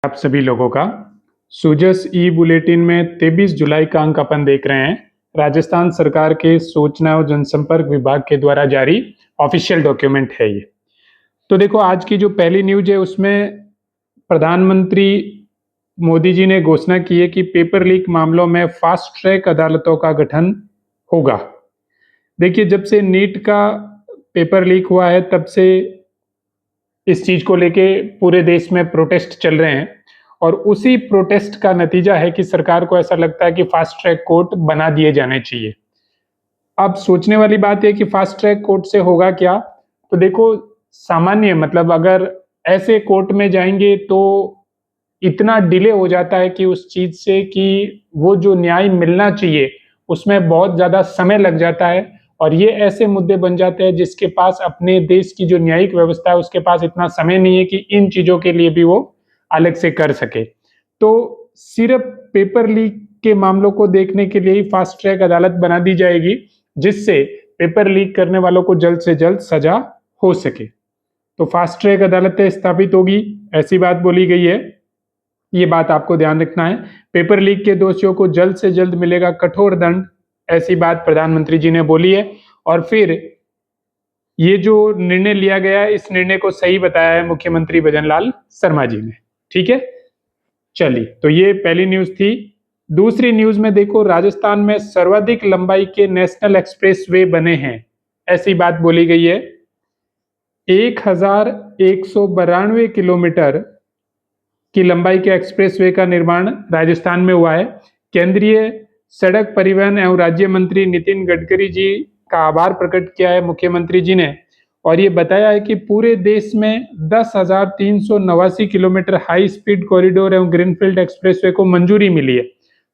आप सभी लोगों का सूजस ई बुलेटिन में 23 जुलाई का अंक अपन देख रहे हैं। राजस्थान सरकार के सूचना और जनसंपर्क विभाग के द्वारा जारी ऑफिशियल डॉक्यूमेंट है ये। तो देखो, आज की जो पहली न्यूज है उसमें प्रधानमंत्री मोदी जी ने घोषणा की है कि पेपर लीक मामलों में फास्ट ट्रैक अदालतों का गठन होगा। देखिए, जब से नीट का पेपर लीक हुआ है तब से इस चीज को लेके पूरे देश में प्रोटेस्ट चल रहे हैं और उसी प्रोटेस्ट का नतीजा है कि सरकार को ऐसा लगता है कि फास्ट ट्रैक कोर्ट बना दिए जाने चाहिए। अब सोचने वाली बात है कि फास्ट ट्रैक कोर्ट से होगा क्या? तो देखो, सामान्य मतलब अगर ऐसे कोर्ट में जाएंगे तो इतना डिले हो जाता है कि उस चीज से कि वो जो न्याय मिलना चाहिए उसमें बहुत ज्यादा समय लग जाता है और ये ऐसे मुद्दे बन जाते हैं जिसके पास अपने देश की जो न्यायिक व्यवस्था है उसके पास इतना समय नहीं है कि इन चीजों के लिए भी वो अलग से कर सके। तो सिर्फ पेपर लीक के मामलों को देखने के लिए ही फास्ट ट्रैक अदालत बना दी जाएगी जिससे पेपर लीक करने वालों को जल्द से जल्द सजा हो सके। तो फास्ट ट्रैक अदालतें स्थापित होगी, ऐसी बात बोली गई है। ये बात आपको ध्यान रखना है। पेपर लीक के दोषियों को जल्द से जल्द मिलेगा कठोर दंड, ऐसी बात प्रधानमंत्री जी ने बोली है। और फिर ये जो निर्णय लिया गया है इस निर्णय को सही बताया है मुख्यमंत्री भजनलाल शर्मा जी ने। ठीक है, चलिए, तो ये पहली न्यूज थी। दूसरी न्यूज में देखो, राजस्थान में सर्वाधिक लंबाई के नेशनल एक्सप्रेसवे बने हैं, ऐसी बात बोली गई है। 1192 किलोमीटर की लंबाई के एक्सप्रेसवे का निर्माण राजस्थान में हुआ है। केंद्रीय सड़क परिवहन एवं राज्य मंत्री नितिन गडकरी जी का आभार प्रकट किया है मुख्यमंत्री जी ने और ये बताया है कि पूरे देश में 10,389 किलोमीटर हाई स्पीड कॉरिडोर एवं ग्रीनफील्ड एक्सप्रेसवे को मंजूरी मिली है।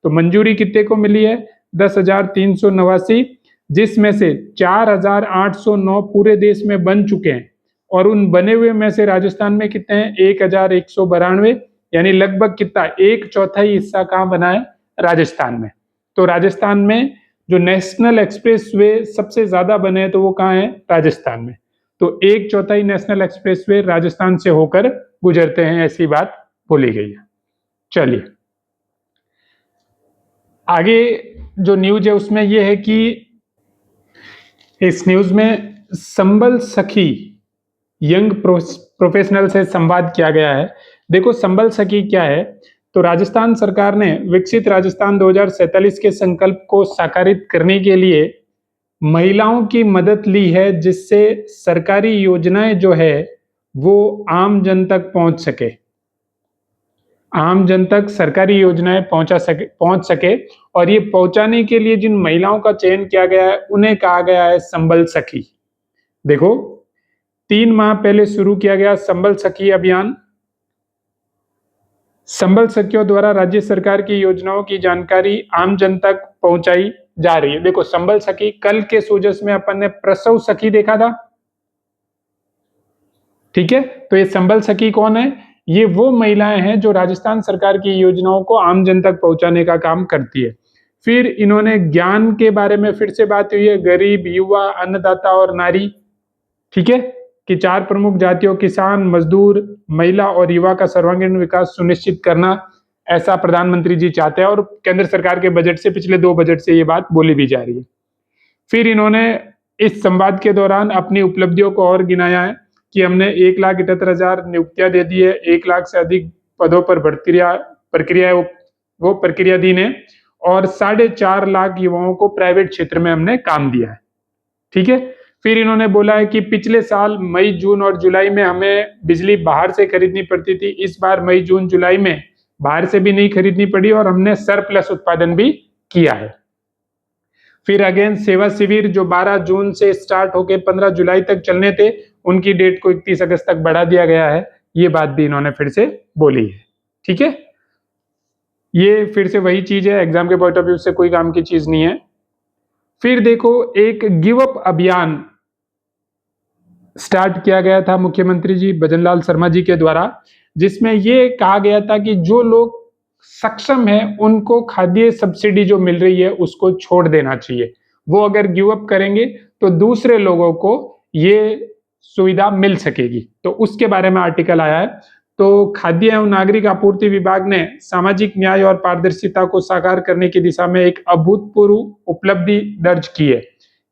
तो मंजूरी कितने को मिली है? 10,389, जिसमें से 4,809 पूरे देश में बन चुके हैं और उन बने हुए में से राजस्थान में कितने हैं? 1,192, यानी लगभग कितना, 1/4 हिस्सा कहाँ बना है? राजस्थान में। तो राजस्थान में जो नेशनल एक्सप्रेसवे सबसे ज्यादा बने हैं तो वो कहाँ है? राजस्थान में। तो 1/4 नेशनल एक्सप्रेसवे राजस्थान से होकर गुजरते हैं, ऐसी बात बोली गई है। चलिए, आगे जो न्यूज है उसमें यह है कि इस न्यूज में संबल सखी यंग प्रोफेशनल से संवाद किया गया है। देखो, संबल सखी क्या है? तो राजस्थान सरकार ने विकसित राजस्थान 2047 के संकल्प को साकारित करने के लिए महिलाओं की मदद ली है जिससे सरकारी योजनाएं जो है वो आम जन तक पहुंच सके, आम जन तक सरकारी योजनाएं पहुंच सके। और ये पहुंचाने के लिए जिन महिलाओं का चयन किया गया है उन्हें कहा गया है संबल सखी। देखो, 3 माह पहले शुरू किया गया संबल सखी अभियान। संबल सखियों द्वारा राज्य सरकार की योजनाओं की जानकारी आम जन तक पहुंचाई जा रही है। देखो, संबल सखी, कल के सूजस में अपन ने प्रसव सखी देखा था, ठीक है? तो ये संबल सखी कौन है? ये वो महिलाएं हैं जो राजस्थान सरकार की योजनाओं को आम जन तक पहुंचाने का काम करती है। फिर इन्होंने ज्ञान के बारे में फिर से बात हुई है, गरीब, युवा, अन्नदाता और नारी, ठीक है, कि 4 प्रमुख जातियों किसान, मजदूर, महिला और युवा का सर्वांगीण विकास सुनिश्चित करना, ऐसा प्रधानमंत्री जी चाहते हैं और केंद्र सरकार के बजट से, पिछले 2 बजट से ये बात बोली भी जा रही है। फिर इन्होंने इस संवाद के दौरान अपनी उपलब्धियों को और गिनाया है कि हमने 1,78,000 नियुक्तियां दे दी है, 1 लाख से अधिक पदों पर प्रक्रिया दी ने और 4.5 लाख युवाओं को प्राइवेट क्षेत्र में हमने काम दिया है, ठीक है। फिर इन्होंने बोला है कि पिछले साल मई, जून और जुलाई में हमें बिजली बाहर से खरीदनी पड़ती थी, इस बार मई, जून, जुलाई में बाहर से भी नहीं खरीदनी पड़ी और हमने सरप्लस उत्पादन भी किया है। फिर अगेन सेवा शिविर जो 12 जून से स्टार्ट होकर 15 जुलाई तक चलने थे, उनकी डेट को 31 अगस्त तक बढ़ा दिया गया है। ये बात भी इन्होंने फिर से बोली है, ठीक है। ये फिर से वही चीज है, एग्जाम के पॉइंट ऑफ व्यू से कोई काम की चीज नहीं है। फिर देखो, एक गिव अप अभियान स्टार्ट किया गया था मुख्यमंत्री जी भजनलाल शर्मा जी के द्वारा, जिसमें ये कहा गया था कि जो लोग सक्षम है उनको खाद्य सब्सिडी जो मिल रही है उसको छोड़ देना चाहिए। वो अगर गिव अप करेंगे तो दूसरे लोगों को ये सुविधा मिल सकेगी। तो उसके बारे में आर्टिकल आया है। तो खाद्य एवं नागरिक आपूर्ति विभाग ने सामाजिक न्याय और पारदर्शिता को साकार करने की दिशा में एक अभूतपूर्व उपलब्धि दर्ज की है।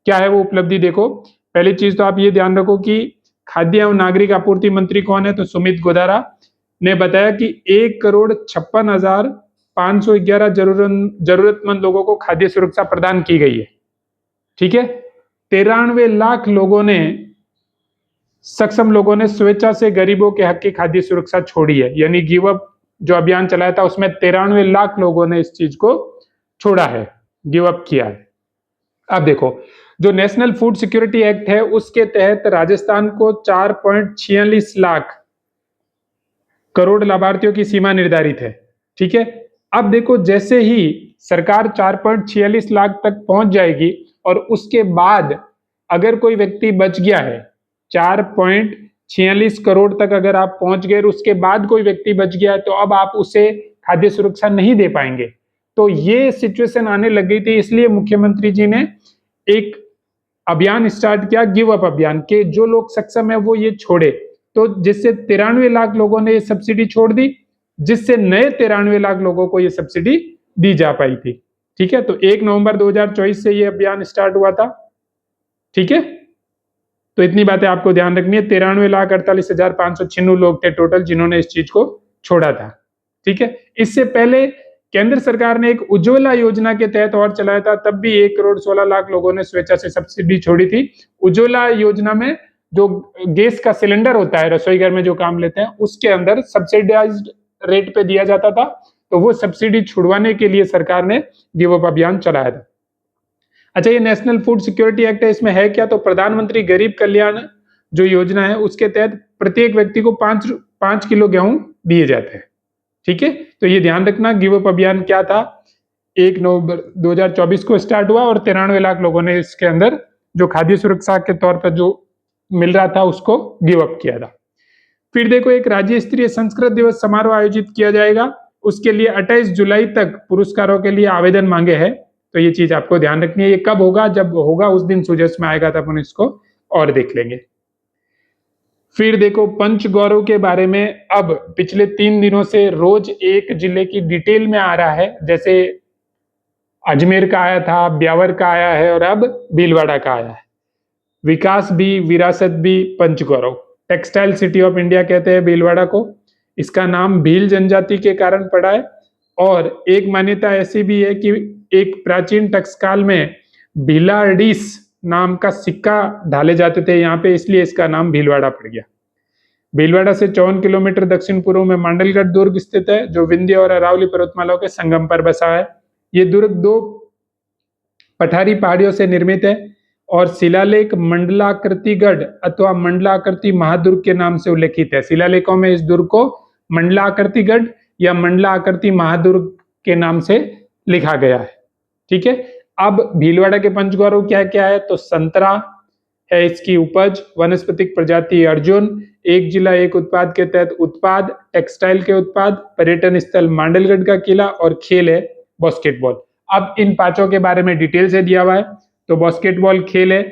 क्या है वो उपलब्धि? देखो, पहली चीज तो आप ये ध्यान रखो कि खाद्य एवं नागरिक आपूर्ति मंत्री कौन है? तो सुमित गोदारा ने बताया कि 1,56,511 जरूरतमंद लोगों को खाद्य सुरक्षा प्रदान की गई है। ठीक है, 93 लाख लोगों ने, सक्षम लोगों ने स्वेच्छा से गरीबों के हक की खाद्य सुरक्षा छोड़ी है। यानी गिव अप जो अभियान चलाया था उसमें 93 लाख लोगों ने इस चीज को छोड़ा है, गिव अप किया है। अब देखो, जो नेशनल फूड सिक्योरिटी एक्ट है उसके तहत राजस्थान को 4.46 लाख करोड़ लाभार्थियों की सीमा निर्धारित है। ठीक है, अब देखो, जैसे ही सरकार 4.46 लाख तक पहुंच जाएगी और उसके बाद अगर कोई व्यक्ति बच गया है, 4.46 करोड़ तक अगर आप पहुंच गए और उसके बाद कोई व्यक्ति बच गया है, तो अब आप उसे खाद्य सुरक्षा नहीं दे पाएंगे। तो ये सिचुएशन आने लग गई थी, इसलिए मुख्यमंत्री जी ने एक अभियान स्टार्ट किया, गिव अप अभियान, के जो लोग सक्षम है वो ये छोड़े। तो जिससे 93 लाख लोगों ने ये सब्सिडी छोड़ दी, जिससे नए 93 लाख लोगों को ये सब्सिडी दी जा पाई थी। ठीक है, तो 1 नवंबर 2024 से ये अभियान स्टार्ट हुआ था। ठीक है, तो इतनी बातें आपको ध्यान रखनी है। 93,48,596 लोग थे टोटल जिन्होंने इस चीज को छोड़ा था। ठीक है, इससे पहले केंद्र सरकार ने एक उज्ज्वला योजना के तहत और चलाया था, तब भी 1,16,00,000 लोगों ने स्वेच्छा से सब्सिडी छोड़ी थी। उज्ज्वला योजना में जो गैस का सिलेंडर होता है, रसोई घर में जो काम लेते हैं, उसके अंदर सब्सिडाइज्ड रेट पे दिया जाता था, तो वो सब्सिडी छुड़वाने के लिए सरकार ने गिव अप अभियान चलाया था। अच्छा, ये नेशनल फूड सिक्योरिटी एक्ट है, इसमें है क्या? तो प्रधानमंत्री गरीब कल्याण जो योजना है उसके तहत प्रत्येक व्यक्ति को 5 किलो गेहूं दिए जाते हैं। ठीक है, तो ये ध्यान रखना, गिव अप अभियान क्या था, 1 नवंबर 2024 को स्टार्ट हुआ और 93 लाख लोगों ने इसके अंदर जो खाद्य सुरक्षा के तौर पर जो मिल रहा था उसको गिव अप किया था। फिर देखो, एक राज्य स्तरीय संस्कृत दिवस समारोह आयोजित किया जाएगा, उसके लिए 28 जुलाई तक पुरस्कारों के लिए आवेदन मांगे हैं। तो ये चीज आपको ध्यान रखनी है। ये कब होगा? जब होगा उस दिन सुजस में आएगा, तब अपन इसको और देख लेंगे। फिर देखो, पंच गौरव के बारे में अब पिछले 3 दिनों से रोज एक जिले की डिटेल में आ रहा है। जैसे अजमेर का आया था, ब्यावर का आया है और अब भीलवाड़ा का आया है। विकास भी, विरासत भी, पंच गौरव। टेक्सटाइल सिटी ऑफ इंडिया कहते हैं भीलवाड़ा को। इसका नाम भील जनजाति के कारण पड़ा है। और एक मान्यता ऐसी भी है कि एक प्राचीन टकसकाल में भीलाडिस नाम का सिक्का ढाले जाते थे यहाँ पे, इसलिए इसका नाम भीलवाड़ा पड़ गया। भीलवाड़ा से 54 किलोमीटर दक्षिण पूर्व में मांडलगढ़ दुर्ग स्थित है, जो विंध्य और अरावली पर्वतमालाओं के संगम पर बसा है। ये दुर्ग 2 पठारी पहाड़ियों से निर्मित है और शिलालेख मंडलाकृतिगढ़ अथवा मंडलाकृति महादुर्ग के नाम से उल्लेखित है। शिलालेखों में इस दुर्ग को मंडलाकृतिगढ़ या मंडलाकृति महादुर्ग के नाम से लिखा गया है। ठीक है, अब भीलवाड़ा के पंचगौरव क्या क्या है? तो संतरा है इसकी उपज, वनस्पतिक प्रजाति अर्जुन, एक जिला एक उत्पाद के तहत उत्पाद, टेक्सटाइल के उत्पाद, पर्यटन स्थल मांडलगढ़ का किला और खेल है बास्केटबॉल। अब इन पांचों के बारे में डिटेल से दिया हुआ है। तो बास्केटबॉल खेल है,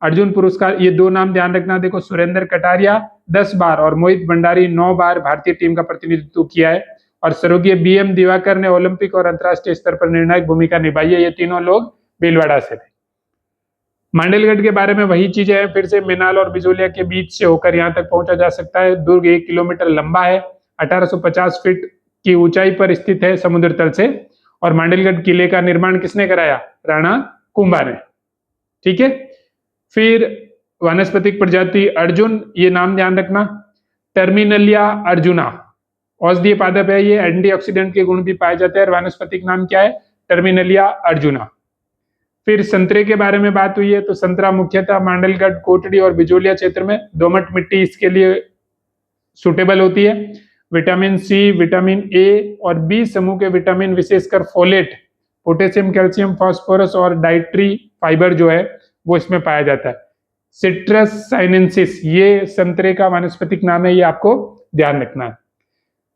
अर्जुन पुरस्कार, ये 2 नाम ध्यान रखना। देखो, सुरेंद्र कटारिया 10 बार और मोहित भंडारी 9 बार भारतीय टीम का प्रतिनिधित्व किया है। और स्वर्गीय BM दिवाकर ने ओलंपिक और अंतरराष्ट्रीय स्तर पर निर्णायक भूमिका निभाई है। ये तीनों लोग भीलवाड़ा से थे। मांडलगढ़ के बारे में वही चीजें हैं, फिर से मिनाल और बिजोलिया के बीच से होकर यहाँ तक पहुंचा जा सकता है। दुर्ग 1 किलोमीटर लंबा है, 1850 फीट की ऊंचाई पर स्थित है समुद्र तल से। और मांडलगढ़ किले का निर्माण किसने कराया? राणा कुंभा ने। ठीक है, फिर वनस्पतिक प्रजाति अर्जुन, ये नाम ध्यान रखना। टर्मिनलिया अर्जुना औषधीय पादप है, ये एंटीऑक्सीडेंट के गुण भी पाए जाते हैं। वनस्पतिक नाम क्या है? टर्मिनलिया अर्जुना। फिर संतरे के बारे में बात हुई है, तो संतरा मुख्यतः मांडलगढ़, कोटड़ी और बिजोलिया क्षेत्र में दोमट मिट्टी इसके लिए सुटेबल होती है। विटामिन सी, विटामिन ए और बी समूह के विटामिन, विशेषकर फोलेट, पोटेशियम, कैल्शियम, फास्फोरस और डाइट्री फाइबर जो है वो इसमें पाया जाता है। सिट्रस साइनेंसिस, ये संतरे का वानस्पतिक नाम है, ये आपको ध्यान रखना है।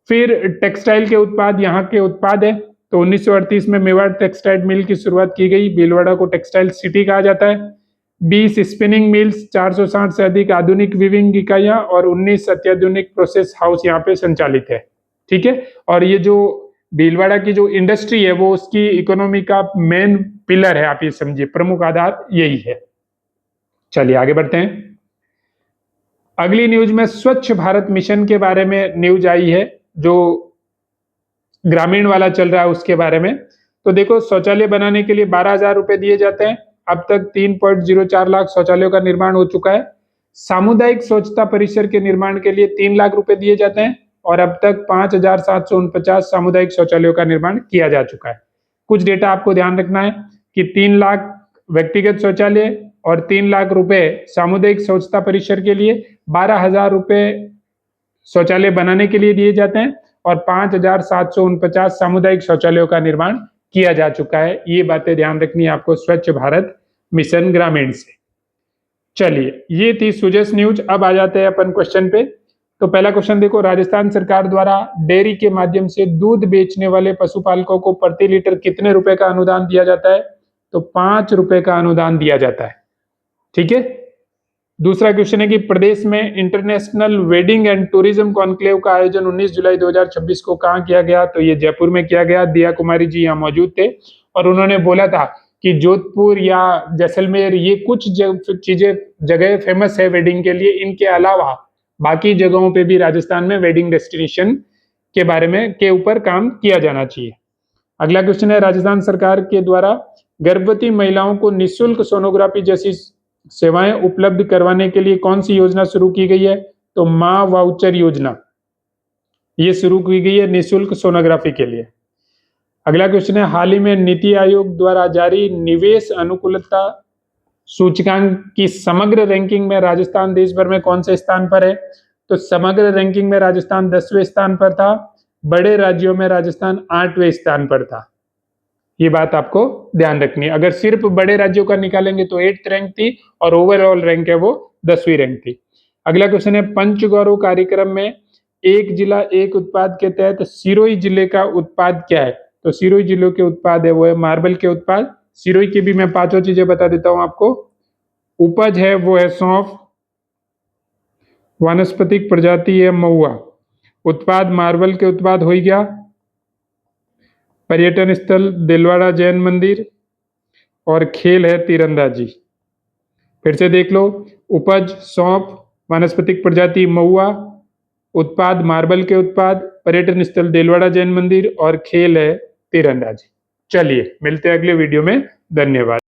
फिर टेक्सटाइल के उत्पाद, यहाँ के उत्पाद है। तो 1938 में मेवाड़ टेक्सटाइल मिल की शुरुआत की गई। भीलवाड़ा को टेक्सटाइल सिटी कहा जाता है। 20 स्पिनिंग मिल्स, 460 से अधिक आधुनिक वीविंग इकाइयां और 19 अत्याधुनिक प्रोसेस हाउस यहाँ पे संचालित है। ठीक है, और ये जो भीलवाड़ा की जो इंडस्ट्री है वो उसकी इकोनॉमी का मेन पिलर है, आप ये समझिए, प्रमुख आधार यही है। चलिए आगे बढ़ते हैं। अगली न्यूज में स्वच्छ भारत मिशन के बारे में न्यूज आई है, जो ग्रामीण वाला चल रहा है उसके बारे में। तो देखो, शौचालय बनाने के लिए 12,000 रुपए दिए जाते हैं। अब तक 3.04 लाख शौचालयों का निर्माण हो चुका है। सामुदायिक स्वच्छता परिसर के निर्माण के लिए 3 लाख रुपए दिए जाते हैं और अब तक 5,749 सामुदायिक शौचालयों का निर्माण किया जा चुका है। कुछ डेटा आपको ध्यान रखना है कि 3 लाख व्यक्तिगत शौचालय और 3 लाख रुपए सामुदायिक स्वच्छता परिसर के लिए, 12,000 रुपए शौचालय बनाने के लिए दिए जाते हैं और 5,749 सामुदायिक शौचालयों का निर्माण किया जा चुका है। ये बातें ध्यान रखनी है आपको स्वच्छ भारत मिशन ग्रामीण से। चलिए, ये थी सुजस न्यूज। अब आ जाते हैं अपन क्वेश्चन पे। तो पहला क्वेश्चन देखो, राजस्थान सरकार द्वारा डेयरी के माध्यम से दूध बेचने वाले पशुपालकों को प्रति लीटर कितने रुपए का अनुदान दिया जाता है? तो 5 रुपए का अनुदान दिया जाता है। ठीक है। दूसरा क्वेश्चन है कि प्रदेश में international wedding and tourism conclave का आयोजन 19 जुलाई 2026 को कहां किया गया? तो ये जयपुर में किया गया। दिया कुमारी जी यहाँ मौजूद थे और उन्होंने बोला था कि जोधपुर या जैसलमेर ये कुछ चीजें जगह फेमस है वेडिंग के लिए, इनके अलावा बाकी जगहों पे भी राजस्थान में वेडिंग डेस्टिनेशन के बारे में के ऊपर काम किया जाना चाहिए। अगला क्वेश्चन है, राजस्थान सरकार के द्वारा गर्भवती महिलाओं को निःशुल्क सोनोग्राफी जैसी सेवाएं उपलब्ध करवाने के लिए कौन सी योजना शुरू की गई है? तो मां वाउचर योजना, ये शुरू की गई है निःशुल्क सोनोग्राफी के लिए। अगला क्वेश्चन है, हाल ही में नीति आयोग द्वारा जारी निवेश अनुकूलता सूचकांक की समग्र रैंकिंग में राजस्थान देश भर में कौन से स्थान पर है? तो समग्र रैंकिंग में राजस्थान 10वें स्थान पर था। बड़े राज्यों में राजस्थान 8वें स्थान पर था। ये बात आपको ध्यान रखनी है। अगर सिर्फ बड़े राज्यों का निकालेंगे तो 8th रैंक थी और ओवरऑल रैंक है वो 10वीं रैंक थी। अगला क्वेश्चन है, पंचगौरव कार्यक्रम में एक जिला एक उत्पाद के तहत सिरोही जिले का उत्पाद क्या है? तो सिरोही जिले के उत्पाद है वो है मार्बल के उत्पाद। सिरोही की भी मैं 5 चीजें बता देता हूं आपको। उपज है वो है सौंफ, वानस्पतिक प्रजाति है महुआ, उत्पाद मार्बल के उत्पाद हो गया, पर्यटन स्थल दिलवाड़ा जैन मंदिर और खेल है तीरंदाजी। फिर से देख लो, उपज सौंफ, वानस्पतिक प्रजाति महुआ, उत्पाद मार्बल के उत्पाद, पर्यटन स्थल दिलवाड़ा जैन मंदिर और खेल है तीरंदाजी। चलिए मिलते हैं अगले वीडियो में। धन्यवाद।